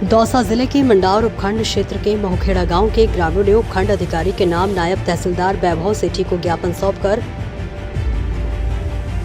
दौसा जिले के मंडावर उपखंड क्षेत्र के महुखेड़ा गांव के ग्रामीणों ने उपखंड अधिकारी के नाम नायब तहसीलदार वैभव सेठी को ज्ञापन सौंपकर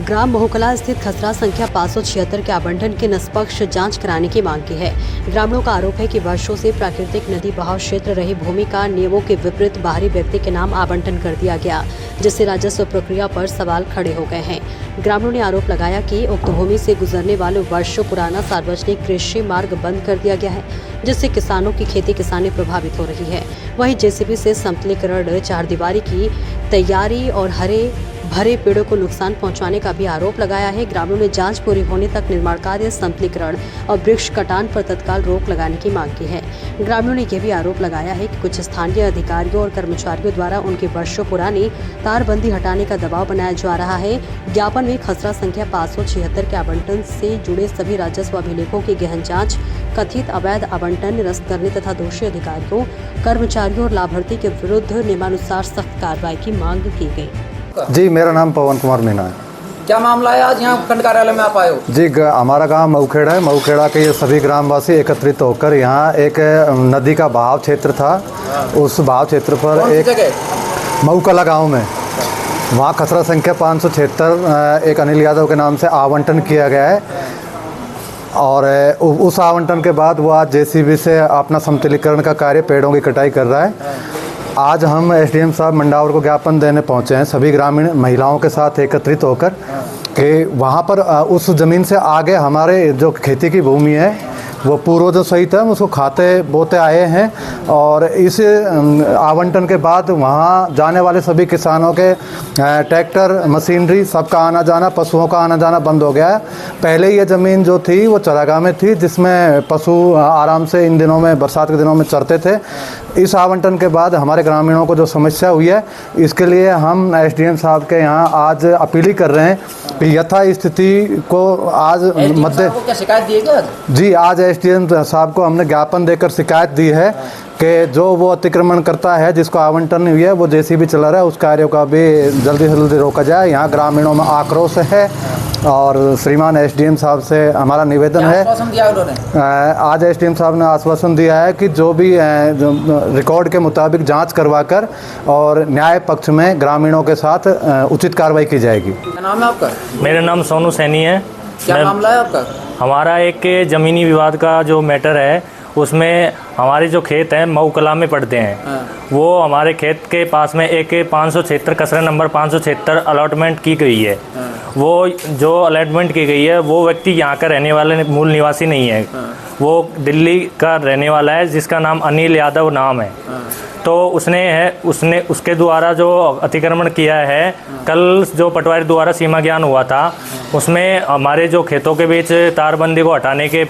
ग्राम महुकला स्थित खसरा संख्या 576 के आवंटन की निष्पक्ष जांच कराने की मांग की है। ग्रामीणों का आरोप है कि वर्षों से प्राकृतिक नदी बहाव क्षेत्र रही भूमि का नियमों के विपरीत बाहरी व्यक्ति के नाम आवंटन कर दिया गया, जिससे राजस्व प्रक्रिया पर सवाल खड़े हो गए हैं। ग्रामीणों ने आरोप लगाया कि उक्त भूमि से गुजरने वाले वर्षों पुराना सार्वजनिक कृषि मार्ग बंद कर दिया गया है, जिससे किसानों की खेती किसानी प्रभावित हो रही है। वहीं जेसीबी से समतलीकरण, चारदीवारी की तैयारी और हरे भरे पेड़ों को नुकसान पहुंचाने का भी आरोप लगाया है। ग्रामीणों ने जांच पूरी होने तक निर्माण कार्य, समतलीकरण और वृक्ष कटान पर तत्काल रोक लगाने की मांग की है। ग्रामीणों ने यह भी आरोप लगाया है कि कुछ स्थानीय अधिकारियों और कर्मचारियों द्वारा उनकी वर्षों पुरानी तारबंदी हटाने का दबाव बनाया जा रहा है। ज्ञापन में खसरा संख्या 576 के आवंटन से जुड़े सभी राजस्व अभिलेखों की गहन जाँच, कथित अवैध आवंटन निरस्त करने तथा दोषी अधिकारियों, कर्मचारियों और लाभार्थी के विरुद्ध नियमानुसार सख्त कार्रवाई की मांग की गई। जी, मेरा नाम पवन कुमार मीना है। क्या मामला है, आज यहाँ उपखंड कार्यालय में आप आए हो? जी, हमारा गांव महुखेड़ा है। महुखेड़ा के ये सभी ग्रामवासी एकत्रित होकर यहाँ एक नदी का बहाव क्षेत्र था, उस बहाव क्षेत्र पर एक महुकला गांव में वहाँ खसरा संख्या 576 एक अनिल यादव के नाम से आवंटन किया गया है और उस आवंटन के बाद वो आज जेसीबी से अपना समतलीकरण का कार्य, पेड़ों की कटाई कर रहा है। आज हम एसडीएम साहब मंडावर को ज्ञापन देने पहुंचे हैं सभी ग्रामीण महिलाओं के साथ एकत्रित होकर कि वहां पर उस ज़मीन से आगे हमारे जो खेती की भूमि है वो पूर्वजों सहित हम उसको खाते बोते आए हैं और इस आवंटन के बाद वहाँ जाने वाले सभी किसानों के ट्रैक्टर, मशीनरी सबका आना जाना, पशुओं का आना जाना बंद हो गया है। पहले ये ज़मीन जो थी वो चरागाह में थी, जिसमें पशु आराम से इन दिनों में, बरसात के दिनों में चरते थे। इस आवंटन के बाद हमारे ग्रामीणों को जो समस्या हुई है, इसके लिए हम एसडीएम साहब के यहाँ आज अपील कर रहे हैं कि यथा स्थिति को आज क्या शिकायत दी है क्या? जी, आज एसडीएम साहब को हमने ज्ञापन देकर शिकायत दी है कि जो वो अतिक्रमण करता है, जिसको आवंटन हुई है, वो जेसीबी चला रहा है, उस कार्य का भी जल्दी से जल्दी रोका जाए। यहाँ ग्रामीणों में आक्रोश है और श्रीमान एसडीएम साहब से हमारा निवेदन है। आश्वासन दिया उन्होंने? आज एसडीएम साहब ने आश्वासन दिया है कि जो भी रिकॉर्ड के मुताबिक जांच करवाकर और न्याय पक्ष में ग्रामीणों के साथ उचित कार्रवाई की जाएगी। क्या नाम है आपका? मेरा नाम सोनू सैनी है। क्या मामला है आपका? हमारा एक ज़मीनी विवाद का जो मैटर है, उसमें हमारे जो खेत हैं महुकला में पड़ते हैं। वो हमारे खेत के पास में एक 576 कसरा नंबर 576 अलॉटमेंट की गई है। वो जो अलॉटमेंट की गई है, वो व्यक्ति यहाँ का रहने वाला मूल निवासी नहीं है, वो दिल्ली का रहने वाला है, जिसका नाम अनिल यादव नाम है। तो उसने उसके द्वारा जो अतिक्रमण किया है, कल जो पटवारी द्वारा सीमा ज्ञान हुआ था, उसमें हमारे जो खेतों के बीच तारबंदी को हटाने के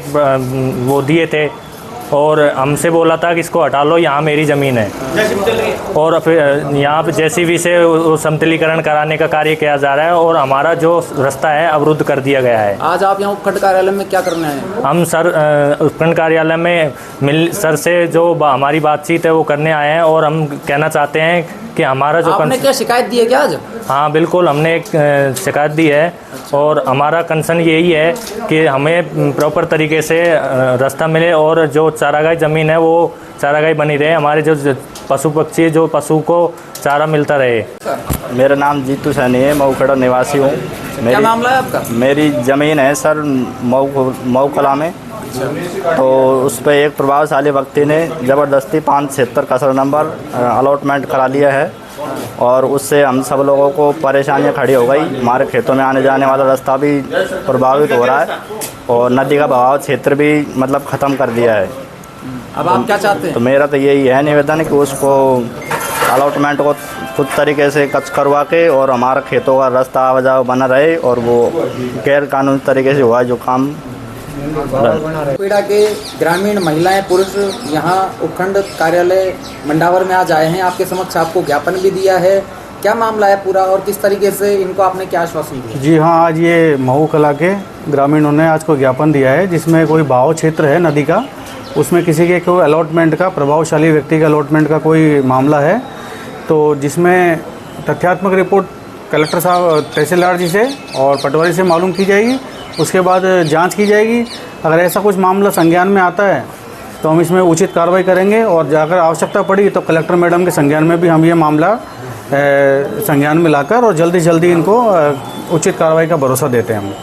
वो दिए थे और हमसे बोला था कि इसको हटा लो, यहाँ मेरी ज़मीन है। और फिर यहाँ पे जेसीबी से समतलीकरण कराने का कार्य किया जा रहा है और हमारा जो रास्ता है अवरुद्ध कर दिया गया है। आज आप यहाँ उपखंड कार्यालय में क्या करने आए? हम सर उपखंड कार्यालय में सर से जो हमारी बातचीत है वो करने आए हैं और हम कहना चाहते हैं कि हमारा जो आपने क्या शिकायत दी है क्या आज? हाँ बिल्कुल, हमने एक शिकायत दी है और हमारा कंसर्न यही है कि हमें प्रॉपर तरीके से रास्ता मिले और जो चारागाह ज़मीन है वो चारागाह बनी रहे, हमारे जो पशु पक्षी, जो पशु को चारा मिलता रहे। मेरा नाम जीतू सैनी है, महुखेड़ा निवासी हूँ। क्या मामला है आपका? मेरी ज़मीन है सर महुकला में, तो उस पर एक प्रभावशाली व्यक्ति ने ज़बरदस्ती 576 कसरा नंबर अलॉटमेंट करा लिया है और उससे हम सब लोगों को परेशानियां खड़ी हो गई। हमारे खेतों में आने जाने वाला रास्ता भी प्रभावित हो रहा है और नदी का बहाव क्षेत्र भी मतलब ख़त्म कर दिया है। अब आप क्या चाहते हैं? तो मेरा तो यही है निवेदन कि उसको अलॉटमेंट को खुद तरीके से कच करवा के और हमारा खेतों का रास्ता आवाजाही बना रहे और वो गैर कानूनी तरीके से हुआ जो काम। पीड़ा के ग्रामीण महिलाएं, पुरुष यहाँ उपखंड कार्यालय मंडावर में आज आए हैं। आपके समक्ष आपको ज्ञापन भी दिया है। क्या मामला है पूरा और किस तरीके से इनको आपने क्या आश्वासन दिया? जी हाँ, आज ये महुकला के ग्रामीणों ने आज को ज्ञापन दिया है, जिसमें कोई बहाव क्षेत्र है नदी का, उसमें किसी के कोई अलॉटमेंट का, प्रभावशाली व्यक्ति का अलॉटमेंट का कोई मामला है। तो जिसमें तथ्यात्मक रिपोर्ट कलेक्टर साहब, तहसीलदार जी से और पटवारी से मालूम की जाएगी, उसके बाद जांच की जाएगी। अगर ऐसा कुछ मामला संज्ञान में आता है तो हम इसमें उचित कार्रवाई करेंगे और अगर आवश्यकता पड़ी तो कलेक्टर मैडम के संज्ञान में भी हम ये मामला संज्ञान में लाकर और जल्दी से जल्दी इनको उचित कार्रवाई का भरोसा देते हैं हम।